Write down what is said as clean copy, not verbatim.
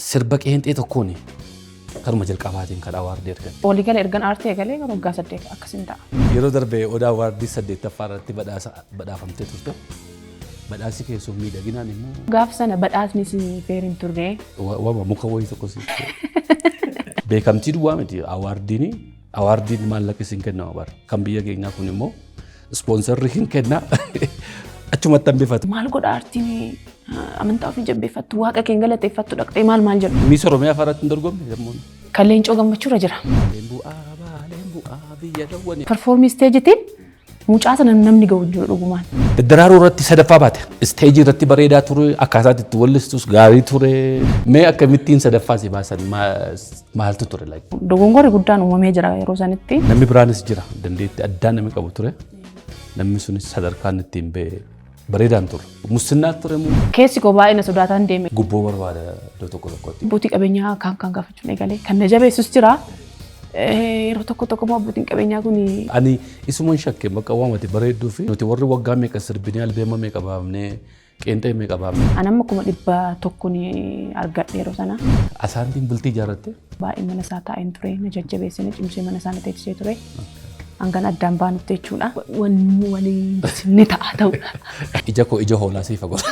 sirba qeenxee tokkooni karuma jalqabaatiin kan awaardii ergan. Walii galee ergan aartii egalee waggaa 8 akkasiin ta'a. Yeroo darbee odaa awaardii 8ffaa irratti badhaafamtee turte. Badhaasi keessoo miidhaginaan immoo Gaaf sana badhaasni si feerin turre. Waama muka wayii tokko si. Beekamtii duwwaa miti awaardiin maallaqa isin kennamu bara. Kan biyya keenyaa kun immoo ispoonsarri hin kennaa. Achumatti hambifatu. Maal godha aartiin amantaa ofii jabbeeffattu waaqa keenya galateeffattu dhaqxee maal jedhu. Miis Oromiyaa faratti hin dorgomne yemmuu. Kan leencoo gammachuurra jira. Leenbu'aa biyya dawwanii. Performii isteejitiin mucaa sana namni ga'u jiru dhugumaan. Daraaruu irratti sadaffaa baate. Isteejii irratti bareedaa ture akkaataa itti wallistus gaarii ture. Mee akkamittiin sadaffaa si baasan maaltu ture laayik? Dogongorri guddaan uumamee jira yeroo sanitti. Namni biraanis jira dandeettii addaa namni qabu ture. Namni sunis sadarkaan ittiin bareedaan ture. Musinnaa ture moo? Keessi koo baay'ee na sodaataan deeme. Gubboo barbaada iddoo tokkotti. Abbootii qabeenyaa kan gaafachuun eegalee kan na jabeessus jira. Yeroo tokko immoo abbootiin qabeenyaa kun ani isumaan shakkee bakka waamate bareedduu fi nuti warri waggaa meeqa sirbinee albeema meeqa baafnee qeenxee meeqa baafnee. Ani amma 100 argadhe yeroo sana. Asaantiin bultii ijaarratte? Baay'ee mana isaa taa'een ture na jajjabeessee na cimsee mana isaa na teessisee ture. Hangan addaan baanutti jechuudha. Wanni waliin ni ta'a ta'udha. Ija koo ija hoolaa siif agarra.